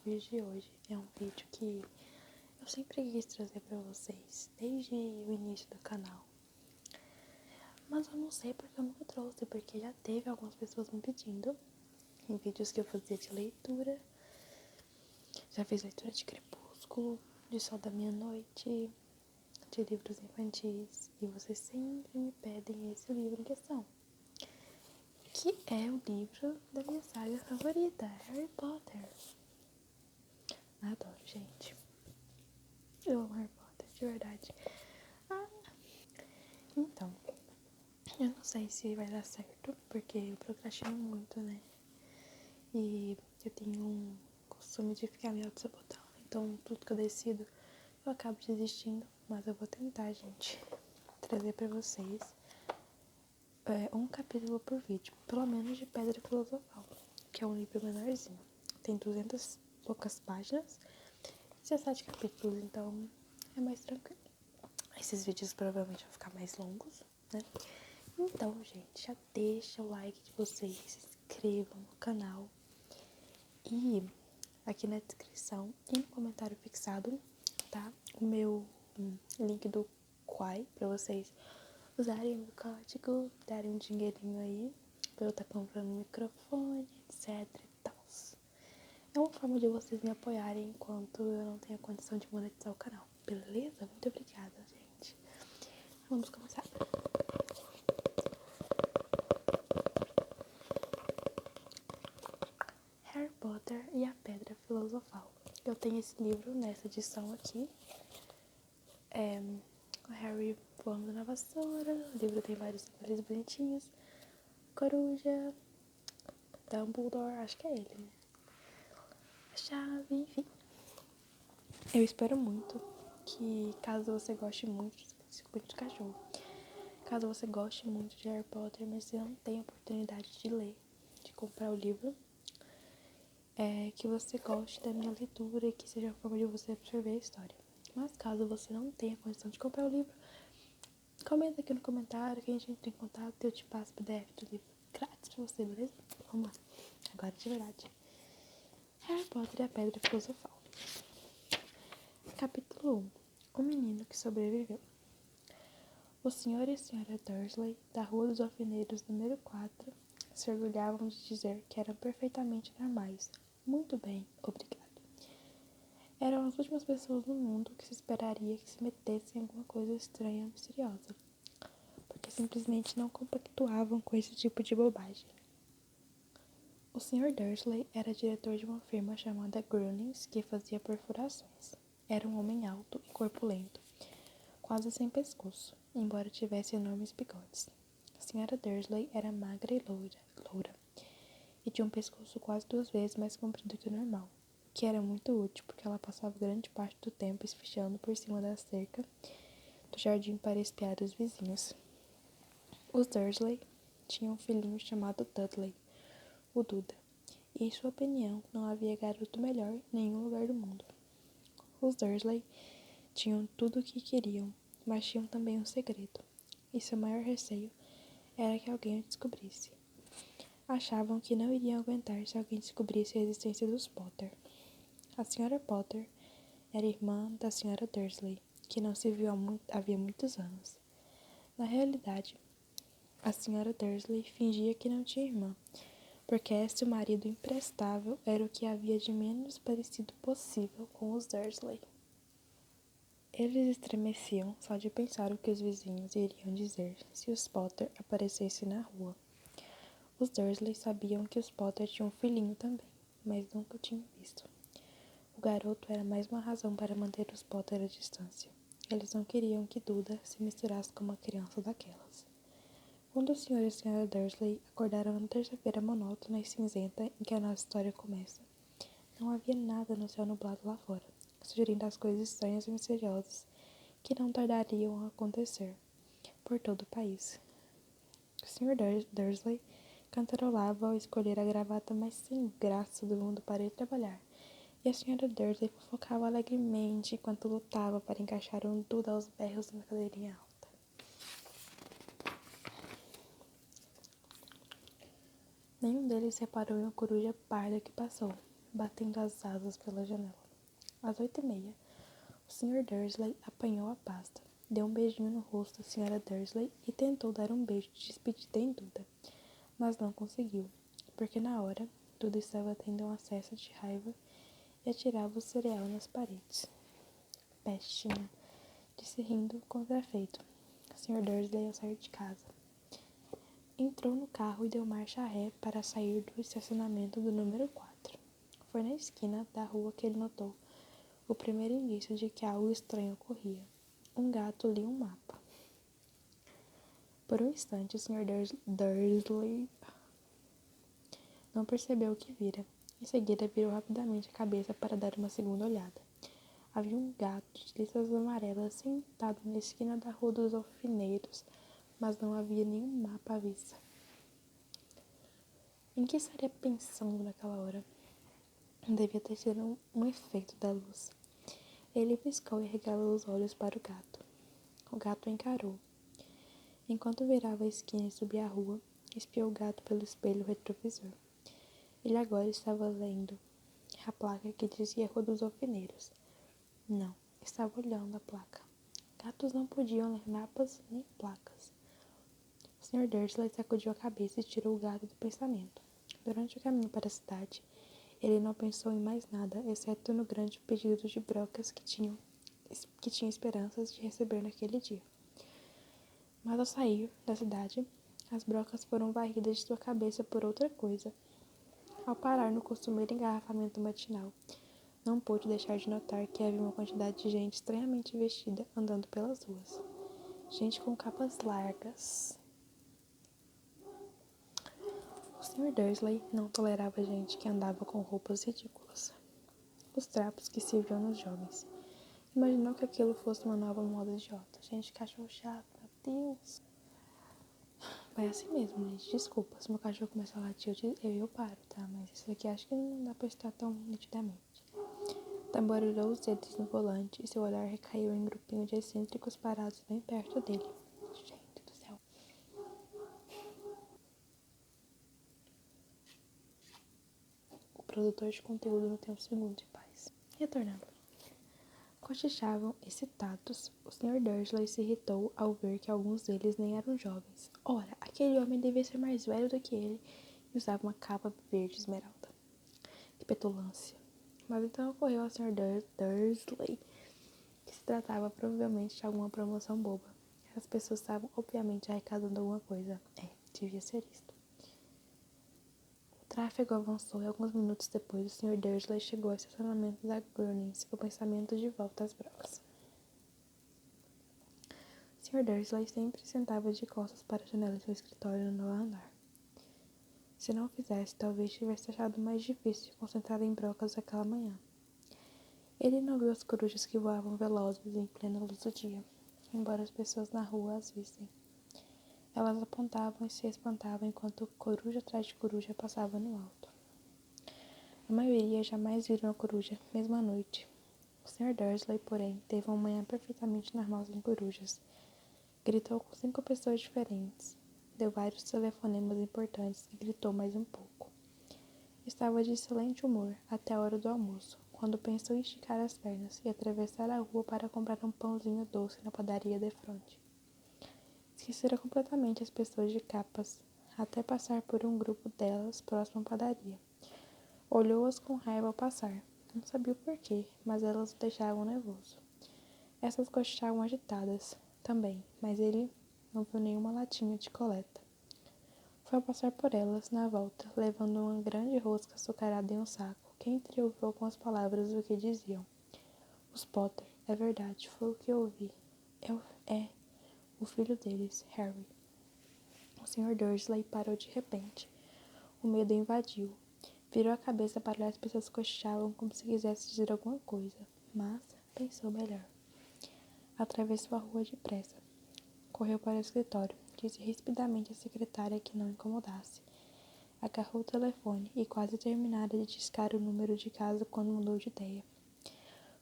vídeo de hoje é um vídeo que eu sempre quis trazer pra vocês, desde o início do canal. Mas eu não sei porque eu nunca trouxe, porque já teve algumas pessoas me pedindo em vídeos que eu fazia de leitura. Já fiz leitura de Crepúsculo, de Sol da Meia-Noite, de livros infantis, e vocês sempre me pedem esse livro em questão, que é o livro da minha saga favorita, Harry Potter. Adoro, gente. Eu amo Harry Potter, de verdade. Então, eu não sei se vai dar certo, porque eu procrastino muito, né? E eu tenho um costume de ficar me auto-sabotando. Então, tudo que eu decido, eu acabo desistindo. Mas eu vou tentar, gente, trazer pra vocês um capítulo por vídeo, pelo menos de Pedra Filosofal, que é um livro menorzinho. Tem 200 e poucas páginas, 17 capítulos, então é mais tranquilo. Esses vídeos provavelmente vão ficar mais longos, né? Então, gente, já deixa o like de vocês, se inscrevam no canal. E aqui na descrição e no comentário fixado, tá? O meu link do Quai, pra vocês usarem o meu código, darem um dinheirinho aí, pra eu estar comprando um microfone, etc e tal. É uma forma de vocês me apoiarem enquanto eu não tenho a condição de monetizar o canal, beleza? Muito obrigada, gente. Vamos começar. Harry Potter e a Pedra Filosofal. Eu tenho esse livro nessa edição aqui. O Harry voando na vassoura. O livro tem vários detalhes bonitinhos. Coruja, Dumbledore, acho que é ele, né? A chave, enfim. Eu espero muito que, caso você goste muito, de cachorro, caso você goste muito de Harry Potter, mas você não tenha oportunidade de ler, de comprar o livro, que você goste da minha leitura e que seja uma forma de você absorver a história. Mas caso você não tenha condição de comprar o livro, comenta aqui no comentário que a gente entra em contato e eu te passo o PDF do livro grátis pra você, beleza? Vamos lá, agora de verdade. Harry Potter e a Pedra Filosofal. Capítulo 1. O menino que sobreviveu. O senhor e a senhora Dursley, da Rua dos Alfeneiros número 4, se orgulhavam de dizer que eram perfeitamente normais. Muito bem, obrigado. Eram as últimas pessoas no mundo que se esperaria que se metessem em alguma coisa estranha ou misteriosa, porque simplesmente não compactuavam com esse tipo de bobagem. O Sr. Dursley era diretor de uma firma chamada Grunnings que fazia perfurações. Era um homem alto e corpulento, quase sem pescoço, embora tivesse enormes bigodes. A Sra. Dursley era magra e loura, e tinha um pescoço quase 2 vezes mais comprido que o normal, o que era muito útil porque ela passava grande parte do tempo esfichando por cima da cerca do jardim para espiar os vizinhos. Os Dursley tinham um filhinho chamado Dudley, o Duda, e em sua opinião não havia garoto melhor em nenhum lugar do mundo. Os Dursley tinham tudo o que queriam, mas tinham também um segredo, e seu maior receio era que alguém o descobrisse. Achavam que não iriam aguentar se alguém descobrisse a existência dos Potter. A Sra. Potter era irmã da Sra. Dursley, que não se viu havia muitos anos. Na realidade, a Sra. Dursley fingia que não tinha irmã, porque este marido imprestável era o que havia de menos parecido possível com os Dursley. Eles estremeciam só de pensar o que os vizinhos iriam dizer se os Potter aparecessem na rua. Os Dursley sabiam que os Potter tinham um filhinho também, mas nunca o tinham visto. O garoto era mais uma razão para manter os Potter à distância. Eles não queriam que Duda se misturasse com uma criança daquelas. Quando o Sr. e a Sra. Dursley acordaram na terça-feira monótona e cinzenta em que a nossa história começa, não havia nada no céu nublado lá fora, sugerindo as coisas estranhas e misteriosas que não tardariam a acontecer por todo o país. O Sr. Dursley cantarolava ao escolher a gravata mais sem graça do mundo para ir trabalhar, e a Sra. Dursley fofocava alegremente enquanto lutava para encaixar um Duda aos berros na cadeirinha alta. Nenhum deles reparou em uma coruja parda que passou, batendo as asas pela janela. Às 8h30, o Sr. Dursley apanhou a pasta, deu um beijinho no rosto da Sra. Dursley e tentou dar um beijo de despedida em Duda, mas não conseguiu, porque na hora, Duda estava tendo um acesso de raiva e atirava o cereal nas paredes. Pestinha, disse rindo contrafeito o Sr. Dursley ao sair de casa. Entrou no carro e deu marcha ré para sair do estacionamento do número 4. Foi na esquina da rua que ele notou o primeiro indício de que algo estranho ocorria. Um gato lia um mapa. Por um instante, o Sr. Dursley não percebeu o que vira. Em seguida, virou rapidamente a cabeça para dar uma segunda olhada. Havia um gato de listas amarelas sentado na esquina da Rua dos Alfineiros, mas não havia nenhum mapa à vista. Em que estaria pensando naquela hora? Devia ter sido um efeito da luz. Ele piscou e regalou os olhos para o gato. O gato o encarou. Enquanto virava a esquina e subia a rua, espiou o gato pelo espelho retrovisor. Ele agora estava lendo a placa que dizia Rua dos Alfineiros. Não, estava olhando a placa. Gatos não podiam ler mapas nem placas. O Sr. Dursley sacudiu a cabeça e tirou o gato do pensamento. Durante o caminho para a cidade, ele não pensou em mais nada, exceto no grande pedido de brocas que tinha esperanças de receber naquele dia. Mas ao sair da cidade, as brocas foram varridas de sua cabeça por outra coisa. Ao parar no costumeiro engarrafamento matinal, não pôde deixar de notar que havia uma quantidade de gente estranhamente vestida andando pelas ruas. Gente com capas largas. O Sr. Dursley não tolerava gente que andava com roupas ridículas. Os trapos que se viam nos jovens. Imaginou que aquilo fosse uma nova moda idiota. Gente, cachorro chato, meu Deus. Vai assim mesmo, gente. Desculpa, se meu cachorro começar a latir, eu paro, tá? Mas isso aqui acho que não dá pra estar tão nitidamente. Tamborilou os dedos no volante e seu olhar recaiu em um grupinho de excêntricos parados bem perto dele. Gente do céu. O produtor de conteúdo não tem um segundo de paz. Retornando. Cochichavam excitados. O Sr. Dursley se irritou ao ver que alguns deles nem eram jovens. Ora, aquele homem devia ser mais velho do que ele e usava uma capa verde esmeralda. Que petulância. Mas então ocorreu ao Sr. Dursley que se tratava provavelmente de alguma promoção boba. As pessoas estavam obviamente arrecadando alguma coisa. Devia ser isto. O tráfego avançou e alguns minutos depois o Sr. Dursley chegou ao estacionamento da Grunnings, o pensamento de volta às brocas. O Sr. Dursley sempre sentava de costas para a janela de seu escritório no nono andar. Se não o fizesse, talvez tivesse achado mais difícil se concentrar em brocas aquela manhã. Ele não viu as corujas que voavam velozes em plena luz do dia, embora as pessoas na rua as vissem. Elas apontavam e se espantavam enquanto coruja atrás de coruja passava no alto. A maioria jamais viram a coruja, mesmo à noite. O Sr. Dursley, porém, teve uma manhã perfeitamente normal sem corujas. Gritou com 5 pessoas diferentes. Deu vários telefonemas importantes e gritou mais um pouco. Estava de excelente humor até a hora do almoço, quando pensou em esticar as pernas e atravessar a rua para comprar um pãozinho doce na padaria defronte. Esquecera completamente as pessoas de capas, até passar por um grupo delas próximo à padaria. Olhou-as com raiva ao passar. Não sabia o porquê, mas elas o deixavam nervoso. Essas cochichavam agitadas, também, mas ele não viu nenhuma latinha de coleta. Foi ao passar por elas, na volta, levando uma grande rosca açucarada em um saco, que entreouviu com as palavras o que diziam. Os Potter, é verdade, foi o que eu ouvi. É o filho deles, Harry. O Sr. Dursley parou de repente. O medo invadiu. Virou a cabeça para olhar as pessoas que cochichavam como se quisesse dizer alguma coisa, mas pensou melhor. Atravessou a rua depressa. Correu para o escritório. Disse rispidamente à secretária que não incomodasse. Agarrou o telefone e quase terminara de discar o número de casa quando mudou de ideia.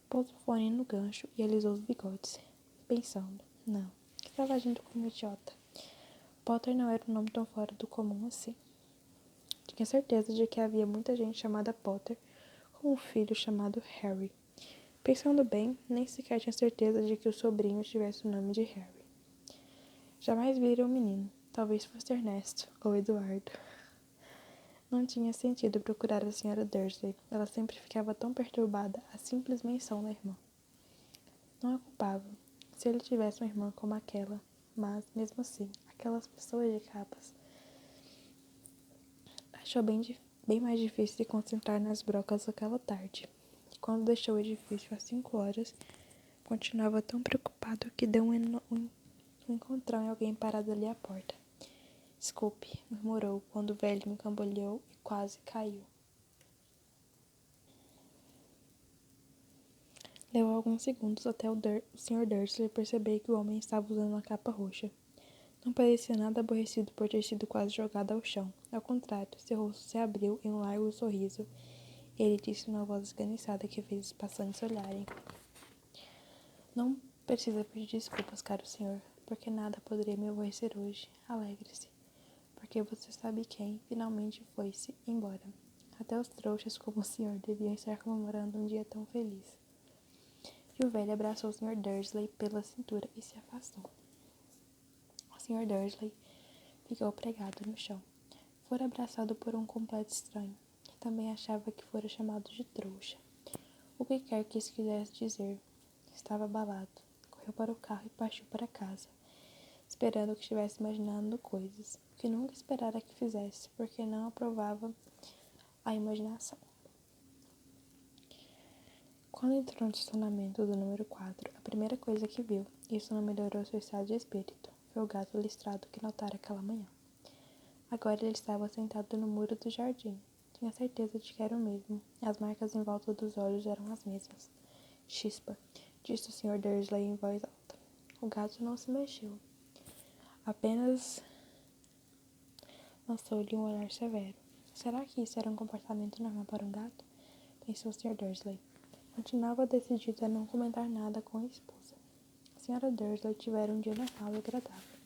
Pôs o fone no gancho e alisou os bigodes, pensando, não, estava agindo como um idiota. Potter não era um nome tão fora do comum assim. Tinha certeza de que havia muita gente chamada Potter com um filho chamado Harry. Pensando bem, nem sequer tinha certeza de que o sobrinho tivesse o nome de Harry. Jamais vira um menino, talvez fosse Ernesto ou Eduardo. Não tinha sentido procurar a Sra. Dursley, ela sempre ficava tão perturbada à simples menção da irmã. Não a culpava, se ele tivesse uma irmã como aquela, mas, mesmo assim, aquelas pessoas de capas. Achou bem mais difícil se concentrar nas brocas aquela tarde. E quando deixou o edifício às 5 horas, continuava tão preocupado que deu um encontrão em alguém parado ali à porta. Desculpe, murmurou, quando o velho me cambaleou e quase caiu. Levou alguns segundos até o Sr. Dursley perceber que o homem estava usando uma capa roxa. Não parecia nada aborrecido por ter sido quase jogado ao chão. Ao contrário, seu rosto se abriu em um largo sorriso. Ele disse numa voz esganiçada que fez os passantes olharem. Não precisa pedir desculpas, caro senhor, porque nada poderia me aborrecer hoje. Alegre-se, porque você sabe quem finalmente foi-se embora. Até os trouxas como o senhor deviam estar comemorando um dia tão feliz. E o velho abraçou o Sr. Dursley pela cintura e se afastou. O Sr. Dursley ficou pregado no chão. Fora abraçado por um completo estranho, que também achava que fora chamado de trouxa. O que quer que isso quisesse dizer, estava abalado. Correu para o carro e partiu para casa, esperando que estivesse imaginando coisas, o que nunca esperara que fizesse, porque não aprovava a imaginação. Quando entrou no estacionamento do número 4, a primeira coisa que viu, isso não melhorou seu estado de espírito, foi o gato listrado que notara aquela manhã. Agora ele estava sentado no muro do jardim. Tinha certeza de que era o mesmo. As marcas em volta dos olhos eram as mesmas. Chispa, disse o Sr. Dursley em voz alta. O gato não se mexeu. Apenas lançou-lhe um olhar severo. Será que isso era um comportamento normal para um gato? Pensou o Sr. Dursley. Continuava decidido a não comentar nada com a esposa. A Sra. Dursley tivera um dia normal e agradável.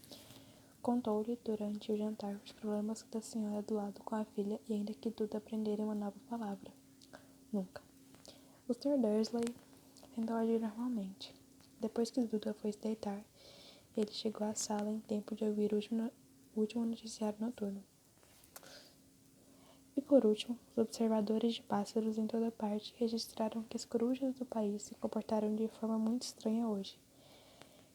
Contou-lhe durante o jantar os problemas da senhora do lado com a filha e ainda que tudo aprenderem uma nova palavra. Nunca. O Sr. Dursley tentou agir normalmente. Depois que Duda foi se deitar, ele chegou à sala em tempo de ouvir o último noticiário noturno. E por último, os observadores de pássaros em toda parte registraram que as corujas do país se comportaram de forma muito estranha hoje.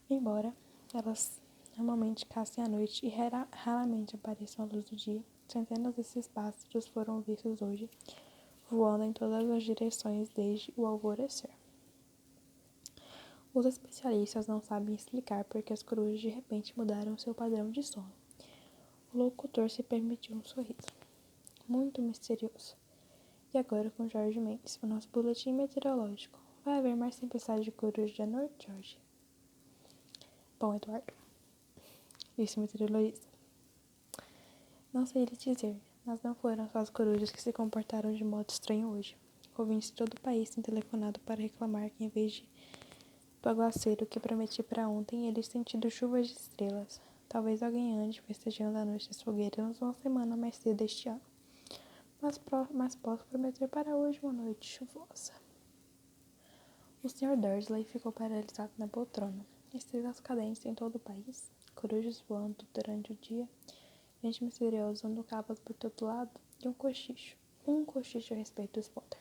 Embora elas normalmente caçem à noite e raramente apareçam à luz do dia, centenas desses pássaros foram vistos hoje, voando em todas as direções desde o alvorecer. Os especialistas não sabem explicar porque as corujas de repente mudaram seu padrão de sono. O locutor se permitiu um sorriso. Muito misterioso. E agora com Jorge Mendes, o nosso boletim meteorológico. Vai haver mais tempestade de corujas à noite, Jorge? Bom, Eduardo, disse o meteorologista. Não sei lhe dizer, mas não foram só as corujas que se comportaram de modo estranho hoje. Ouvintes de todo o país têm telefonado para reclamar que, em vez do aguaceiro que prometi para ontem, eles têm tido chuvas de estrelas. Talvez alguém ande festejando a noite das fogueiras uma semana mais cedo este ano. Mas posso prometer para hoje uma noite chuvosa. O Sr. Dursley ficou paralisado na poltrona. Estrelas cadentes em todo o país, corujas voando durante o dia, gente misteriosa usando capas por todo lado e um cochicho. Um cochicho a respeito dos Potter.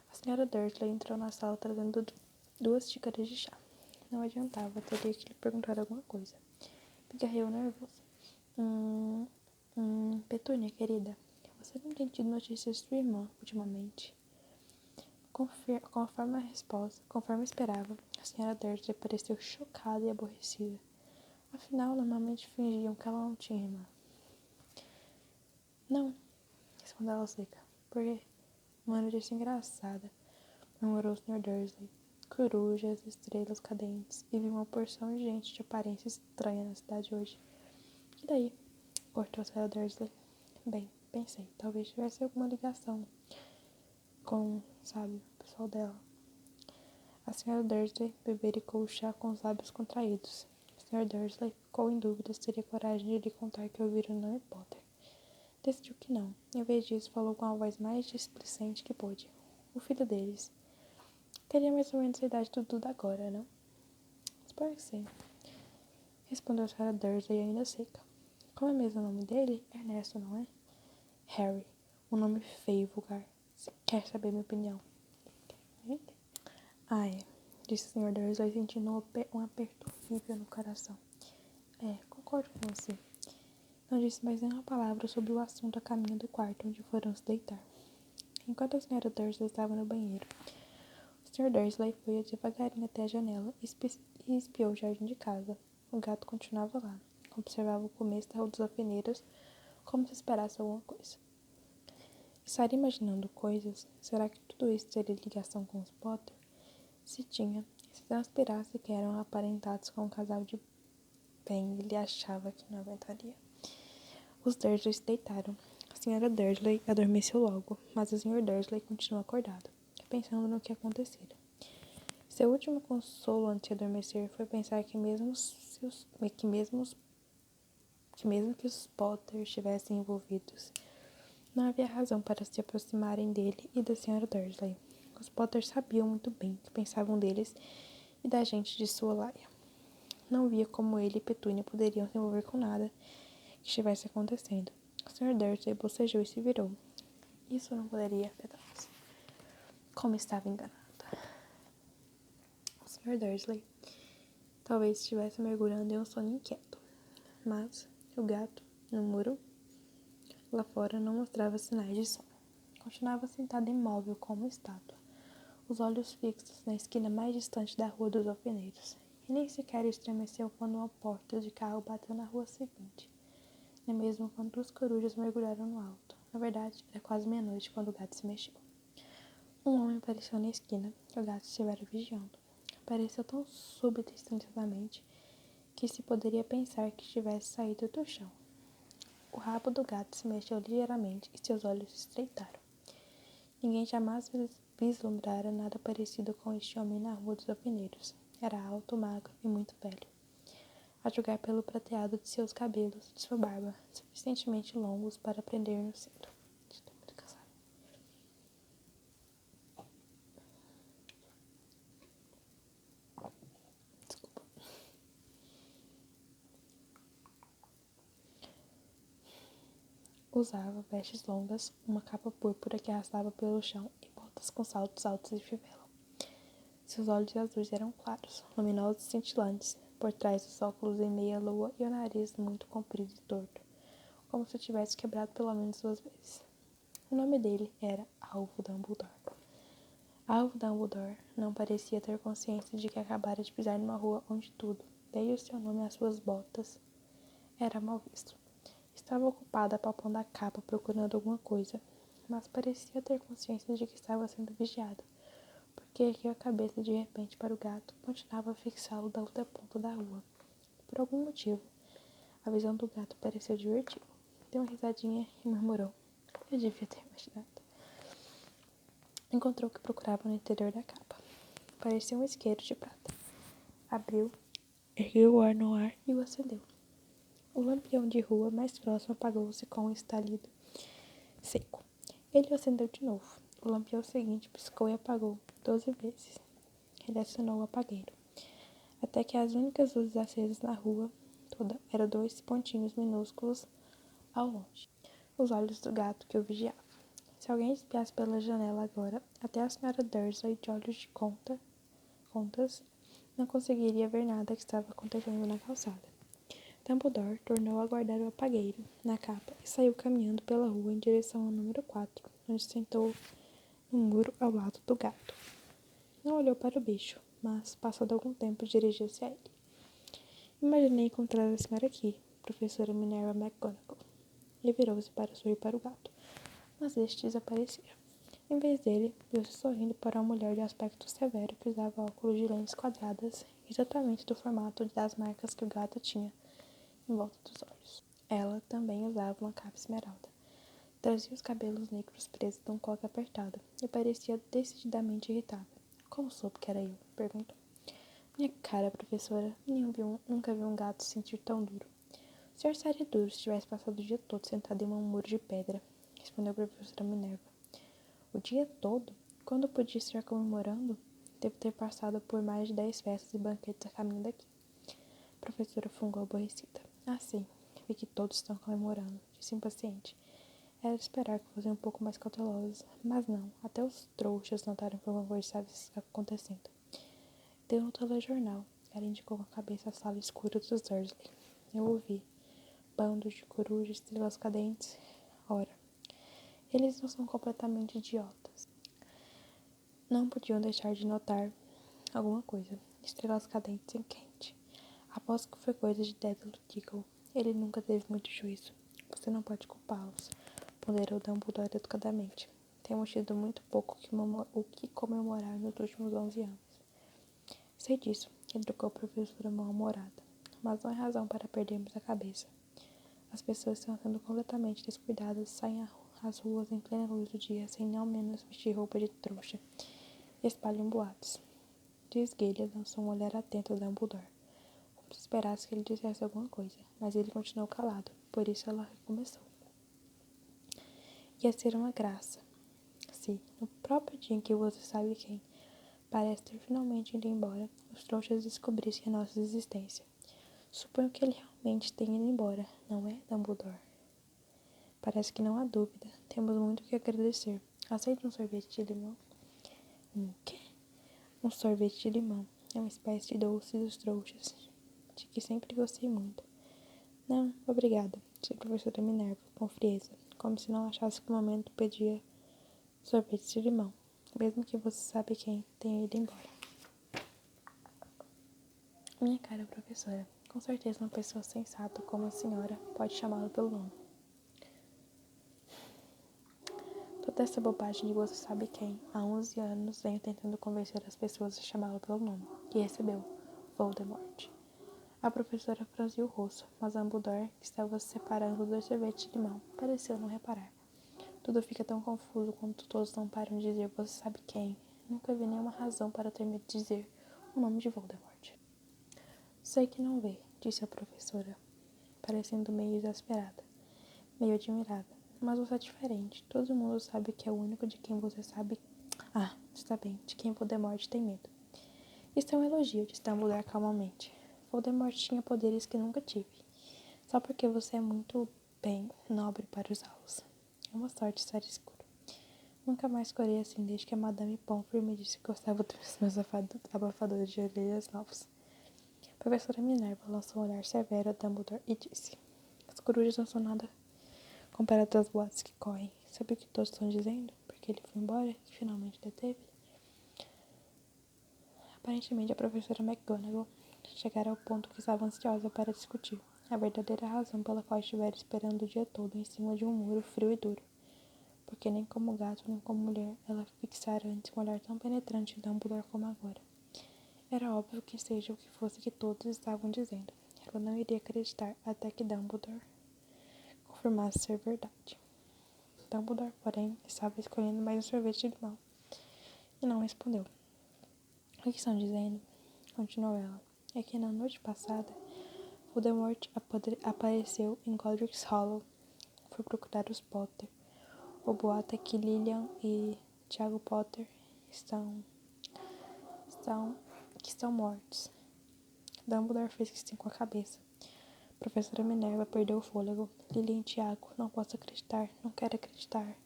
A Sra. Dursley entrou na sala trazendo 2 xícaras de chá. Não adiantava, teria que lhe perguntar alguma coisa. Pigarreou nervoso. Petúnia, querida, você não tem tido notícias de sua irmã ultimamente? Conforme esperava, a Sra. Dursley pareceu chocada e aborrecida. Afinal, normalmente fingiam que ela não tinha irmã. Não, respondeu ela seca. Por quê? Uma notícia engraçada, murmurou o Sr. Dursley. Corujas, estrelas cadentes, e vi uma porção de gente de aparência estranha na cidade hoje. E daí? Cortou a Sra. Dursley. Bem, pensei, talvez tivesse alguma ligação com, sabe, o pessoal dela. A Sra. Dursley bebericou o chá com os lábios contraídos. O Sr. Dursley ficou em dúvida se teria coragem de lhe contar que ouvira o nome Potter. decidiu que não. Em vez disso, falou com a voz mais displicente que pôde. O filho deles. Teria mais ou menos a idade do Duda agora, não? Espero que sim. Respondeu a Sra. Dursley ainda seca. Como é mesmo o nome dele? Ernesto, não é? Harry. Um nome feio e vulgar. Quer saber minha opinião? Ah, é. Disse o Sr. Dursley sentindo um aperto horrível no coração. Concordo com você. Não disse mais nenhuma palavra sobre o assunto a caminho do quarto onde foram se deitar. Enquanto a Sra. Dursley estava no banheiro, o Sr. Dursley foi devagarinho até a janela e espiou o jardim de casa. O gato continuava lá. Observava o começo da rua dos alfeneiros, como se esperasse alguma coisa. Estaria imaginando coisas? Será que tudo isso teria ligação com os Potter? Se tinha, se transpirasse que eram aparentados com um casal de bem, ele achava que não aguentaria. Os Dursley se deitaram. A Sra. Dursley adormeceu logo, mas o Sr. Dursley continuou acordado, pensando no que acontecera. Seu último consolo antes de adormecer foi pensar que mesmo que os Potter estivessem envolvidos, não havia razão para se aproximarem dele e da Sra. Dursley. Os Potter sabiam muito bem o que pensavam deles e da gente de sua laia. Não via como ele e Petúnia poderiam se envolver com nada que estivesse acontecendo. O Sr. Dursley bocejou e se virou. Isso não poderia afetá-los. Como estava enganada. O Sr. Dursley talvez estivesse mergulhando em um sono inquieto, mas o gato, no muro lá fora, não mostrava sinais de sono. Continuava sentado imóvel como uma estátua, os olhos fixos na esquina mais distante da Rua dos Alfeneiros, e nem sequer estremeceu quando uma porta de carro bateu na rua seguinte, nem mesmo quando duas corujas mergulharam no alto. Na verdade, era quase meia-noite quando o gato se mexeu. Um homem apareceu na esquina que o gato estivera vigiando. Apareceu tão súbita e instantaneamente que se poderia pensar que tivesse saído do chão. O rabo do gato se mexeu ligeiramente e seus olhos se estreitaram. Ninguém jamais vislumbrara nada parecido com este homem na Rua dos Alfeneiros. Era alto, magro e muito velho. A julgar pelo prateado de seus cabelos, de sua barba, suficientemente longos para prender no cinto. Estou muito cansada. Desculpa. Usava vestes longas, uma capa púrpura que arrastava pelo chão e botas com saltos altos de fivela. Seus olhos azuis eram claros, luminosos e cintilantes, por trás dos óculos em meia-lua e o nariz muito comprido e torto, como se tivesse quebrado pelo menos 2 vezes. O nome dele era Alvo Dumbledore. Alvo Dumbledore não parecia ter consciência de que acabara de pisar numa rua onde tudo, desde o seu nome às suas botas, era mal visto. Estava ocupada apalpando a capa procurando alguma coisa, mas parecia ter consciência de que estava sendo vigiada, porque ergueu a cabeça de repente para o gato e continuava a fixá-lo da outra ponta da rua. Por algum motivo, a visão do gato pareceu divertida. Deu uma risadinha e murmurou: eu devia ter imaginado. Encontrou o que procurava no interior da capa. Parecia um isqueiro de prata. Abriu, ergueu o ar no ar e o acendeu. O lampião de rua mais próximo apagou-se com um estalido seco. Ele o acendeu de novo. O lampião seguinte piscou e apagou 12 vezes. Ele acionou o apagueiro, até que as únicas luzes acesas na rua toda eram 2 pontinhos minúsculos ao longe. Os olhos do gato que o vigiava. Se alguém espiasse pela janela agora, até a Sra. Dursley, de olhos de contas, não conseguiria ver nada que estava acontecendo na calçada. Dumbledore tornou a guardar o apagueiro na capa e saiu caminhando pela rua em direção ao número 4, onde sentou no muro ao lado do gato. Não olhou para o bicho, mas, passado algum tempo, dirigiu-se a ele. Imaginei encontrar a senhora aqui, professora Minerva McGonagall. E virou-se para sorrir para o gato, mas este desaparecera. Em vez dele, viu-se sorrindo para uma mulher de aspecto severo que usava óculos de lentes quadradas, exatamente do formato das marcas que o gato tinha em volta dos olhos. Ela também usava uma capa esmeralda. Trazia os cabelos negros presos num coque apertado e parecia decididamente irritada. Como soube que era eu? Perguntou. Minha cara, professora, nunca vi um gato se sentir tão duro. Sr. Saridurus tivesse passado o dia todo sentado em um muro de pedra, respondeu a professora Minerva. O dia todo? Quando podia estar comemorando? Deve ter passado por mais de 10 festas e banquetes a caminho daqui. A professora fungou aborrecida. Ah, sim, vi que todos estão comemorando, disse impaciente. Era de esperar que fossem um pouco mais cautelosos, mas não, até os trouxas notaram que alguma coisa estava acontecendo. Deu no telejornal. Ela indicou com a cabeça a sala escura dos Dursley. Eu ouvi. Bandos de corujas, estrelas cadentes. Ora, eles não são completamente idiotas. Não podiam deixar de notar alguma coisa. Estrelas cadentes em Kent. Aposto que foi coisa de Dédalo Diggle. Ele nunca teve muito juízo. Você não pode culpá-los, ponderou Dumbledore educadamente. Temos tido muito pouco o que comemorar nos últimos 11 anos. Sei disso, retrucou a professora mal-humorada. Mas não é razão para perdermos a cabeça. As pessoas estão sendo completamente descuidadas, saem às ruas em plena luz do dia, sem ao menos vestir roupa de trouxa. Espalham boatos. Esguelha lançou um olhar atento a Dumbledore, como se esperasse que ele dissesse alguma coisa, mas ele continuou calado, por isso ela recomeçou. Ia ser uma graça, se, no próprio dia em que você sabe quem parece ter finalmente ido embora, os trouxas descobrissem a nossa existência. Suponho que ele realmente tenha ido embora, não é, Dumbledore? Parece que não há dúvida. Temos muito que agradecer. Aceita um sorvete de limão? Um quê? Um sorvete de limão. É uma espécie de doce dos trouxas, de que sempre gostei muito. Não, obrigada, disse a professora Minerva, com frieza, como se não achasse que o momento pedia sorvete de limão, mesmo que você sabe quem tenha ido embora. Minha cara professora, com certeza uma pessoa sensata como a senhora pode chamá-lo pelo nome. Toda essa bobagem de você sabe quem, há 11 anos venho tentando convencer as pessoas a chamá-lo pelo nome, e recebeu, Voldemort. A professora franziu o rosto, mas Dumbledore, que estava se separando dos sorvetes de limão, pareceu não reparar. Tudo fica tão confuso quando todos não param de dizer você sabe quem. Nunca vi nenhuma razão para ter medo de dizer o nome de Voldemort. Sei que não vê, disse a professora, parecendo meio exasperada, meio admirada. Mas você é diferente. Todo mundo sabe que é o único de quem você sabe... Ah, está bem, de quem Voldemort tem medo. Isso é um elogio, disse Dumbledore calmamente. Voldemort tinha poderes que nunca tive. Só porque você é muito, bem, nobre para usá-los. É uma sorte estar escuro. Nunca mais corei assim desde que a Madame Pomfrey me disse que gostava dos meus abafadores de orelhas novos. A professora Minerva lançou um olhar severo a Dumbledore e disse: As corujas não são nada comparado às boatos que correm. Sabe o que todos estão dizendo? Porque ele foi embora e finalmente deteve? Aparentemente, a professora McGonagall chegara ao ponto que estava ansiosa para discutir a verdadeira razão pela qual estivera esperando o dia todo em cima de um muro frio e duro. Porque nem como gato, nem como mulher, ela fixara antes um olhar tão penetrante em Dumbledore como agora. Era óbvio que seja o que fosse que todos estavam dizendo. Ela não iria acreditar até que Dumbledore confirmasse ser verdade. Dumbledore, porém, estava escolhendo mais um sorvete de limão e não respondeu. O que estão dizendo? Continuou ela. É que na noite passada, Voldemort apareceu em Godric's Hollow. Foi procurar os Potter. O boato é que Lilian e Tiago Potter estão mortos. Dumbledore fez que sim com a cabeça. A professora Minerva perdeu o fôlego. Lilian e Tiago, não posso acreditar, não quero acreditar.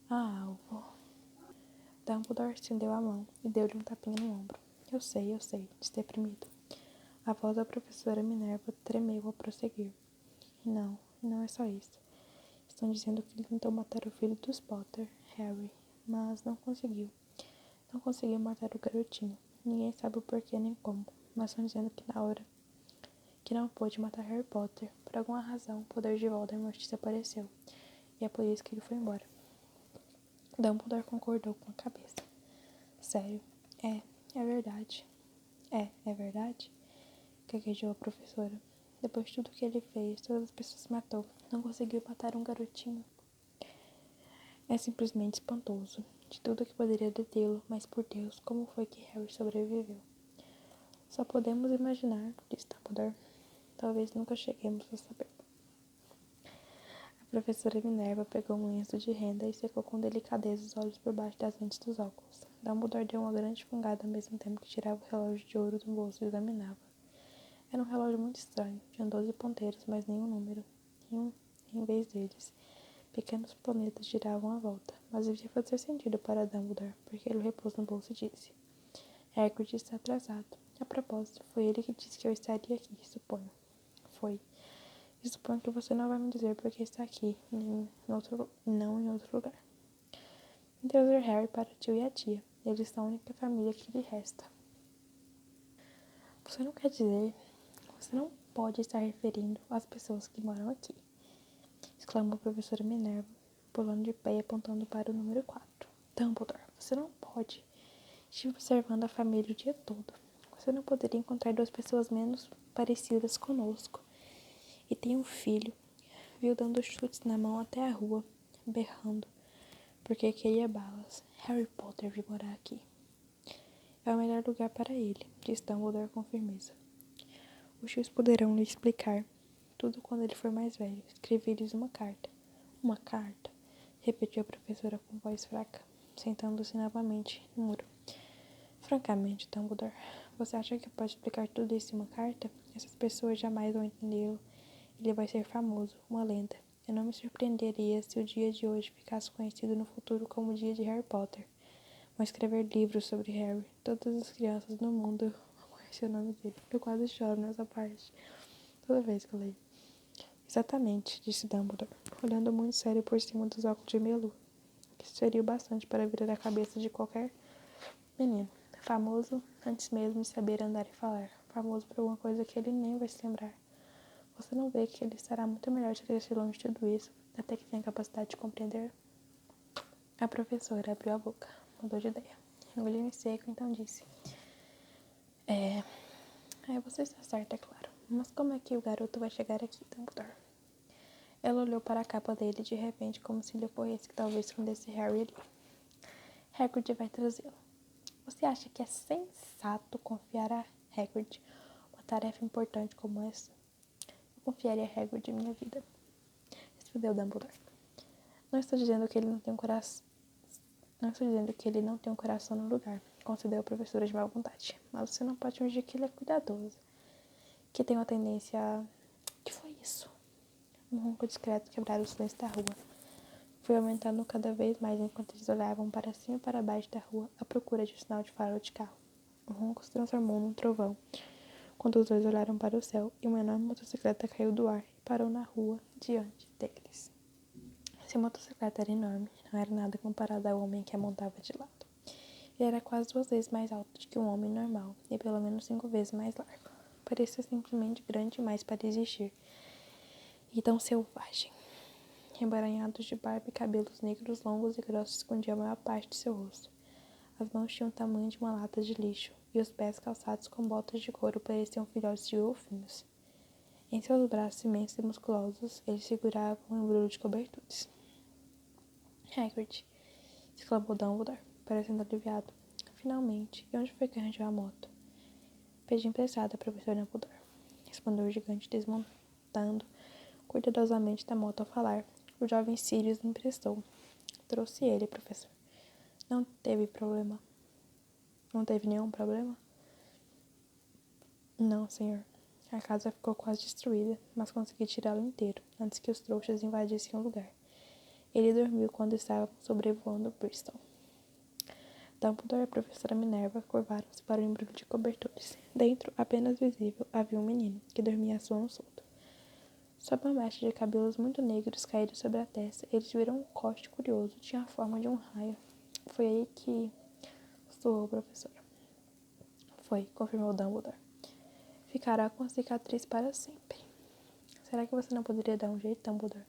Ah, alvo. Dumbledore estendeu a mão e deu-lhe um tapinha no ombro. Eu sei, disse deprimido. A voz da professora Minerva tremeu ao prosseguir. Não é só isso. Estão dizendo que ele tentou matar o filho dos Potter, Harry, mas não conseguiu. Não conseguiu matar o garotinho. Ninguém sabe o porquê nem como, mas estão dizendo que na hora que não pôde matar Harry Potter, por alguma razão, o poder de Voldemort desapareceu, e é por isso que ele foi embora. Dumbledore concordou com a cabeça. Sério? É verdade. É verdade? Gaguejou a professora. Depois de tudo que ele fez, todas as pessoas matou. Não conseguiu matar um garotinho. É simplesmente espantoso. De tudo que poderia detê-lo, mas por Deus, como foi que Harry sobreviveu? Só podemos imaginar, disse Dumbledore. Talvez nunca cheguemos a saber. Professora Minerva pegou um lenço de renda e secou com delicadeza os olhos por baixo das lentes dos óculos. Dumbledore deu uma grande fungada ao mesmo tempo que tirava o relógio de ouro do bolso e examinava. Era um relógio muito estranho. Tinha 12 ponteiros, mas nenhum número. Em vez deles, pequenos planetas giravam à volta. Mas devia fazer sentido para Dumbledore, porque ele o repôs no bolso e disse: Hagrid está atrasado. A propósito, foi ele que disse que eu estaria aqui, suponho. Foi. E suponho que você não vai me dizer por que está aqui, não em outro lugar. Vim trazer Harry para o tio e a tia. Eles são a única família que lhe resta. Você não quer dizer... Você não pode estar referindo às pessoas que moram aqui, exclamou a professora Minerva, pulando de pé e apontando para o número 4. Dumbledore, você não pode. Estive observando a família o dia todo. Você não poderia encontrar duas pessoas menos parecidas conosco. E tem um filho. Viu dando chutes na mão até a rua, berrando, porque queria balas. Harry Potter veio morar aqui. É o melhor lugar para ele, disse Dumbledore com firmeza. Os tios poderão lhe explicar tudo quando ele for mais velho. Escrevi-lhes uma carta. Uma carta? Repetiu a professora com voz fraca, sentando-se novamente no muro. Francamente, Dumbledore, você acha que pode explicar tudo isso em uma carta? Essas pessoas jamais vão entendê-lo. Ele vai ser famoso, uma lenda. Eu não me surpreenderia se o dia de hoje ficasse conhecido no futuro como o dia de Harry Potter. Vão escrever livros sobre Harry. Todas as crianças no mundo vão conhecer o nome dele. Eu quase choro nessa parte, toda vez que eu leio. Exatamente, disse Dumbledore, olhando muito sério por cima dos óculos de meia-lua, que seria o bastante para virar a cabeça de qualquer menino. Famoso antes mesmo de saber andar e falar. Famoso por alguma coisa que ele nem vai se lembrar. Você não vê que ele estará muito melhor se crescer longe de tudo isso, até que tenha capacidade de compreender? A professora abriu a boca, mudou de ideia. Engoliu em seco, então disse: você está certa, é claro. Mas como é que o garoto vai chegar aqui, Dumbledore? Ela olhou para a capa dele de repente, como se lhe ocorresse que talvez escondesse Harry ali. Hagrid vai trazê-lo. Você acha que é sensato confiar a Hagrid uma tarefa importante como essa? Eu confiaria a Hagrid minha vida, respondeu Dumbledore. Não estou dizendo que ele não tem um coração. Não estou dizendo que ele não tem um coração no lugar, concedeu a professora de má vontade. Mas você não pode fingir que ele é cuidadoso, que tem uma tendência a... Que foi isso? Um ronco discreto quebrara o silêncio da rua. Foi aumentando cada vez mais enquanto eles olhavam para cima e para baixo da rua à procura de um sinal de farol de carro. O ronco se transformou num trovão quando os dois olharam para o céu e uma enorme motocicleta caiu do ar e parou na rua diante deles. Se a motocicleta era enorme, não era nada comparado ao homem que a montava de lado. Ele era quase 2 vezes mais alto do que um homem normal e pelo menos 5 vezes mais largo. Parecia simplesmente grande demais para existir. E tão selvagem. Emaranhados de barba e cabelos negros longos e grossos escondiam a maior parte de seu rosto. As mãos tinham o tamanho de uma lata de lixo e os pés calçados com botas de couro pareciam filhotes de golfinhos. Em seus braços imensos e musculosos, eles seguravam um embrulho de coberturas. Hagrid, exclamou Dumbledore, parecendo aliviado. Finalmente, e onde foi que arranjou a moto? Pedi emprestada, professor Dumbledore, respondeu o gigante desmontando cuidadosamente da moto ao falar. O jovem Sirius me emprestou. Trouxe ele, professor. Não teve problema. Não teve nenhum problema? Não, senhor. A casa ficou quase destruída, mas consegui tirá-lo inteiro, antes que os trouxas invadissem o lugar. Ele dormiu quando estavam sobrevoando Bristol. Dumbledore e a professora Minerva curvaram-se para o embrulho de cobertores. Dentro, apenas visível, havia um menino, que dormia a sono solto. Sob uma mecha de cabelos muito negros caídos sobre a testa, eles viram um corte curioso. Tinha a forma de um raio. Foi aí que... Sussurrou a professora. Foi, confirmou Dumbledore. Ficará com a cicatriz para sempre. Será que você não poderia dar um jeito, Dumbledore?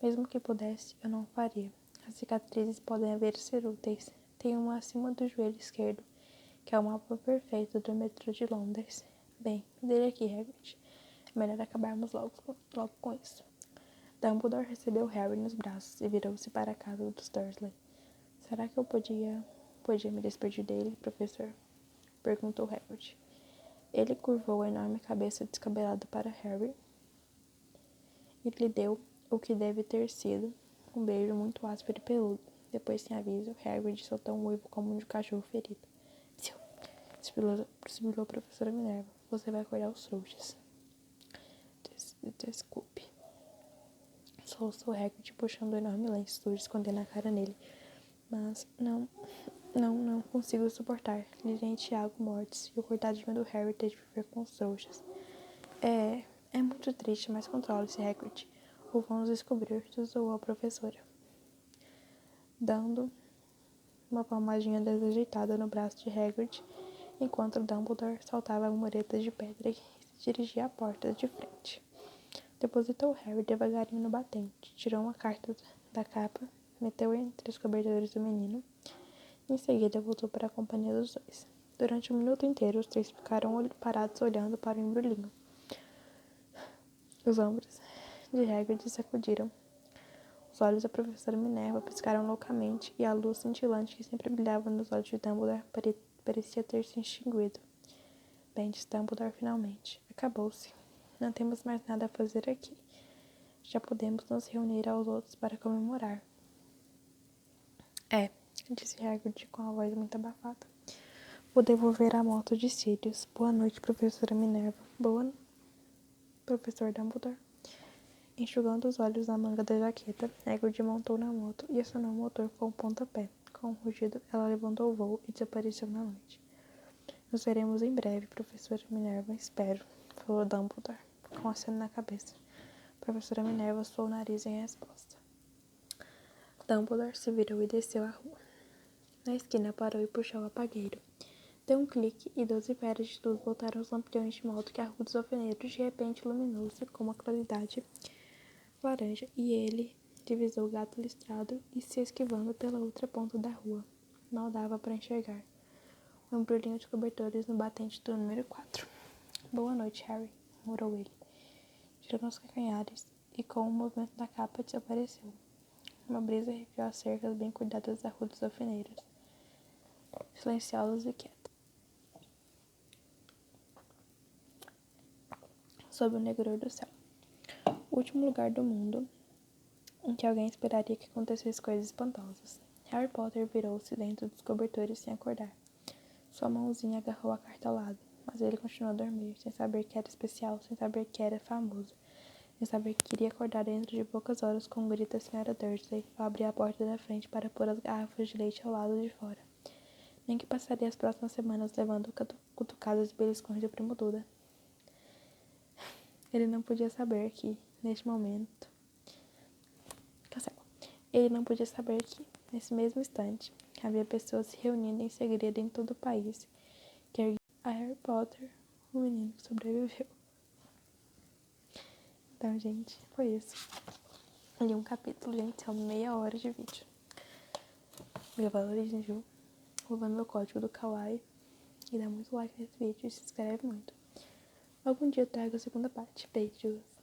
Mesmo que pudesse, eu não o faria. As cicatrizes podem haver ser úteis. Tem uma acima do joelho esquerdo, que é o mapa perfeito do metrô de Londres. Bem, me dê aqui, Hagrid. É melhor acabarmos logo com isso. Dumbledore recebeu Harry nos braços e virou-se para a casa dos Dursley. Será que eu podia me despedir dele, professor? Perguntou Hagrid. Ele curvou a enorme cabeça descabelada para Harry e lhe deu o que deve ter sido um beijo muito áspero e peludo. Depois, sem aviso, Hagrid soltou um uivo como um de cachorro ferido. Psiu! Sibilou a professora Minerva. Você vai acordar os trouxas. Desculpe. Soluçou Hagrid, puxando o enorme lenço sujo, escondendo a cara nele. Mas não consigo suportar. Lilian e Tiago mortos, e o coitadinho do Harry ter de viver com os trouxas. É muito triste, mas controle-se, Hagrid. Ou vamos descobrir, zoou a professora, dando uma palmadinha desajeitada no braço de Hagrid, enquanto Dumbledore saltava a mureta de pedra e se dirigia à porta de frente. Depositou Harry devagarinho no batente, tirou uma carta da capa, meteu entre os cobertores do menino e em seguida voltou para a companhia dos dois. Durante um minuto inteiro, os três ficaram parados olhando para o embrulhinho. Os ombros de Hagrid se sacudiram. Os olhos da professora Minerva piscaram loucamente e a luz cintilante que sempre brilhava nos olhos de Dumbledore parecia ter se extinguido. Bem, disse Dumbledore finalmente. Acabou-se. Não temos mais nada a fazer aqui. Já podemos nos reunir aos outros para comemorar. Disse Hagrid com a voz muito abafada. Vou devolver a moto de Sirius. Boa noite, professora Minerva. Boa, professor Dumbledore. Enxugando os olhos na manga da jaqueta, Hagrid montou na moto e acionou o motor com um pontapé. Com um rugido, ela levantou o voo e desapareceu na noite. Nos veremos em breve, professora Minerva. Espero, falou Dumbledore, com aceno na cabeça. Professora Minerva suou o nariz em resposta. Dumbledore se virou e desceu a rua. Na esquina parou e puxou o apagueiro. Deu um clique e 12 varas de luz voltaram os lampiões de modo que a rua dos alfeneiros de repente iluminou-se com uma claridade laranja e ele divisou o gato listrado e se esquivando pela outra ponta da rua. Mal dava para enxergar o embrulhinho de cobertores no batente do número 4. Boa noite, Harry, murmurou ele, tirando os calcanhares e com um movimento da capa desapareceu. Uma brisa arrepiou as cercas bem cuidadas da rua dos alfeneiros, silenciosas e quietas. Sob o negror do céu. O último lugar do mundo em que alguém esperaria que acontecessem coisas espantosas. Harry Potter virou-se dentro dos cobertores sem acordar. Sua mãozinha agarrou a carta ao lado, mas ele continuou a dormir, sem saber que era especial, sem saber que era famoso, sem saber que iria acordar dentro de poucas horas com um grito da Sra. Dursley ao abrir a porta da frente para pôr as garrafas de leite ao lado de fora. Nem que passaria as próximas semanas levando cutucadas e beliscões do primo Duda. Ele não podia saber que, neste momento... Ele não podia saber que, nesse mesmo instante, havia pessoas se reunindo em segredo em todo o país, que erguiam a Harry Potter, o menino que sobreviveu. Então, gente, foi isso. Li um capítulo, gente, são meia hora de vídeo. Meu valorismo, viu? Usando meu código do Kawaii. E dá muito like nesse vídeo e se inscreve muito. Algum dia eu trago a segunda parte. Beijos.